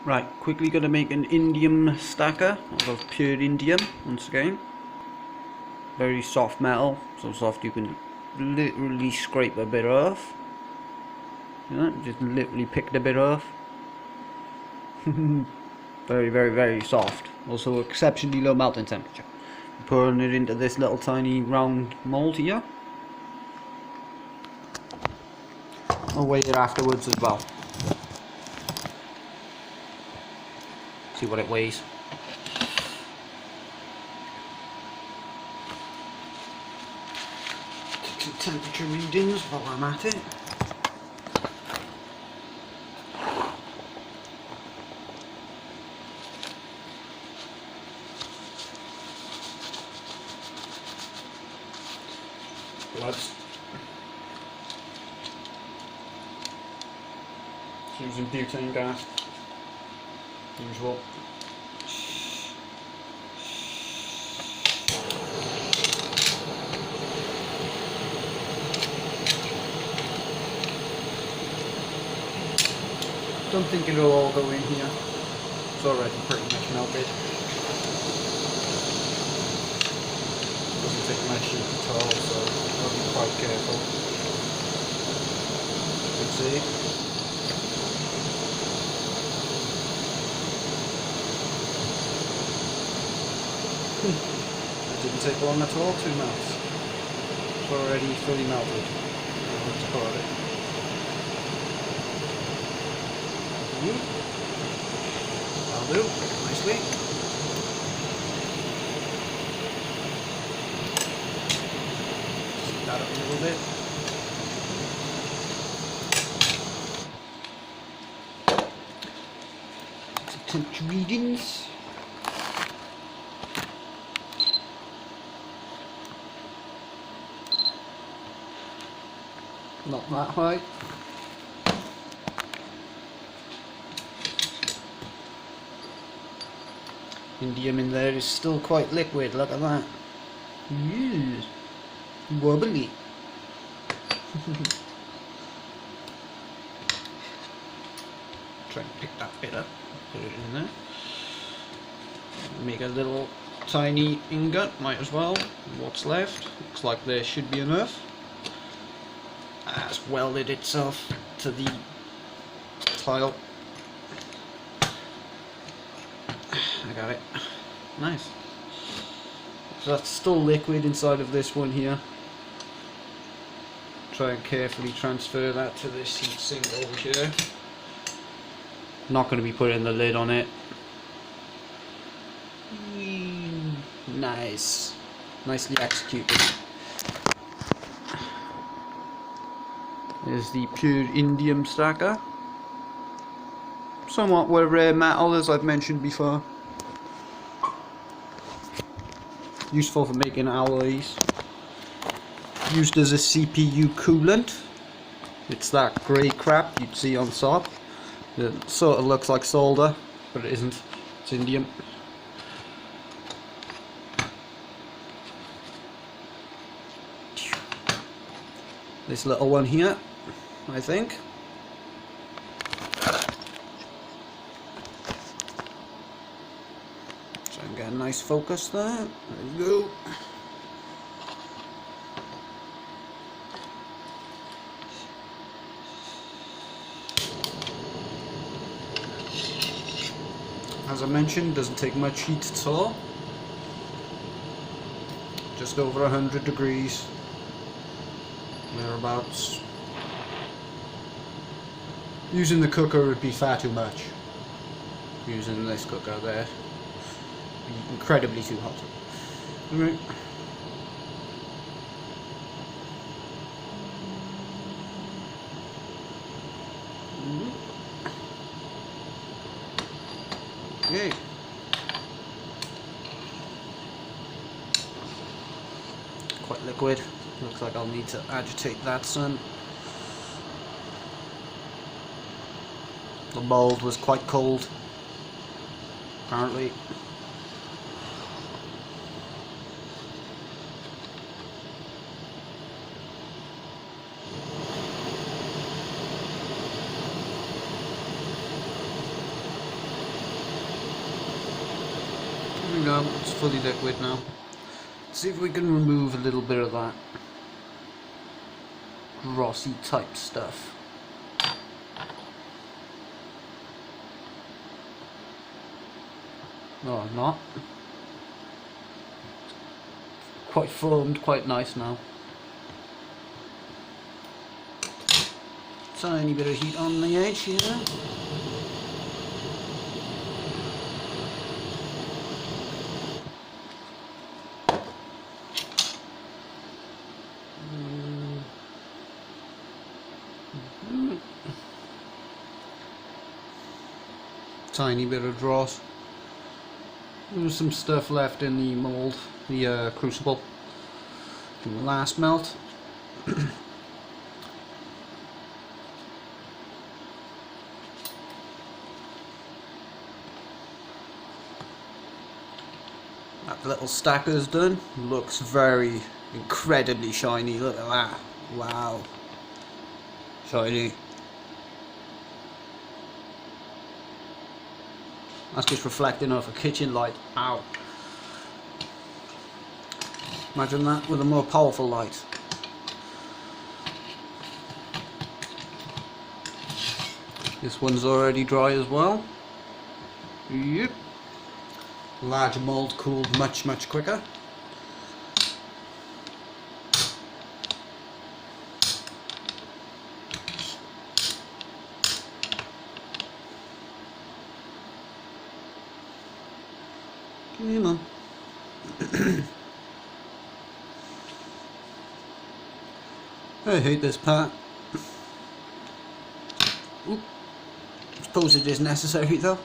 Right, quickly going to make an indium stacker of pure indium once again. Very soft metal, so soft you can literally scrape a bit off. Just literally picked a bit off. Very, very, very soft. Also exceptionally low melting temperature. Pouring it into this little tiny round mold here. I'll weigh it afterwards as well. See what it weighs. Take some temperature readings while I'm at it. Bloods. Using butane gas. Usual. Don't think it'll all go in here. It's already pretty much melted. Doesn't take much heat at all, so I'll be quite careful. You can see. It didn't take long at all to melt. It's already fully melted. Let's pour it. That'll do, nicely. Just that up a little bit. Some temperature readings. Not that high. Indium in there is still quite liquid, look at that. Yes. Wobbly. Try and pick that bit up, put it in there. Make a little tiny ingot, might as well. What's left? Looks like there should be enough. That's welded itself to the tile. I got it. Nice. So that's still liquid inside of this one here. Try and carefully transfer that to this heat sink over here. Not going to be putting the lid on it. Nice. Nicely executed. There's the pure indium stacker. Somewhat where rare metal, as I've mentioned before. Useful for making alloys. Used as a CPU coolant. It's that grey crap you'd see on top. It sort of looks like solder, but it isn't. It's indium. This little one here, I think. Try and get a nice focus there. There you go. As I mentioned, doesn't take much heat at all. Just over 100 degrees. Thereabouts. Using the cooker would be far too much. Using this cooker there, be incredibly too hot. Right. Okay. Quite liquid. Looks like I'll need to agitate that some. The mold was quite cold, apparently. There we go, it's fully liquid now. Let's see if we can remove a little bit of that glossy type stuff. No, not. Quite formed, quite nice now. Tiny bit of heat on the edge here. Tiny bit of dross. There's some stuff left in the mold, the crucible from the last melt. That little stacker's done. Looks very incredibly shiny. Look at that. Wow. Shiny. That's just reflecting off a kitchen light. Ow. Imagine that with a more powerful light. This one's already dry as well. Yep. Large mold cooled much quicker. Come on. I hate this part. Oop. Suppose it is necessary though.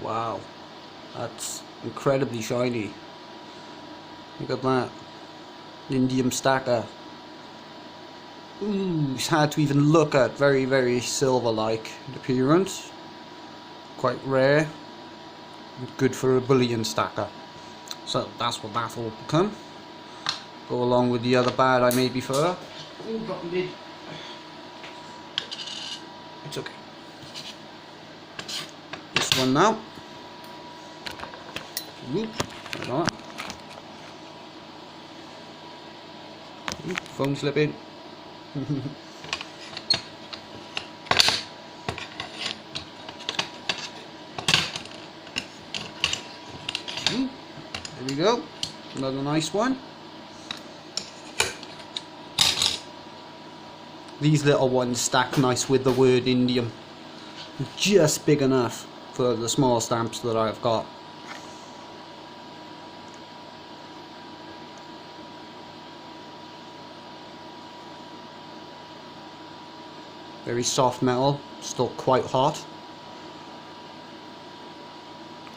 Wow, that's incredibly shiny. Look at that. Indium stacker. Ooh, it's hard to even look at. Very silver-like in appearance. Quite rare. Good for a bullion stacker. So that's what that will become. Go along with the other bad I made before. Ooh, got the lid. It's okay. This one now. Ooh, like that. Ooh, foam slipping. There we go, another nice one. These little ones stack nice with the word Indium. Just big enough for the small stamps that I've got. Very soft metal, still quite hot.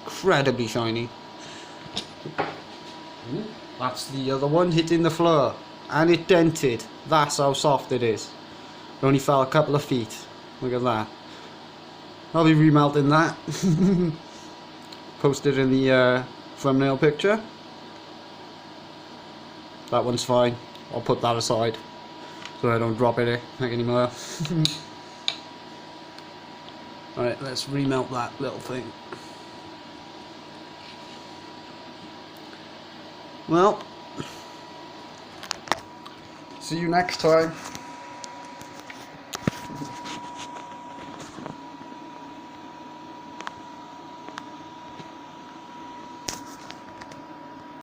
Incredibly shiny. That's the other one hitting the floor. And it dented. That's how soft it is. It only fell a couple of feet. Look at that. I'll be remelting that. Posted in the thumbnail picture. That one's fine. I'll put that aside so I don't drop it anymore. Alright, let's remelt that little thing. Well, see you next time.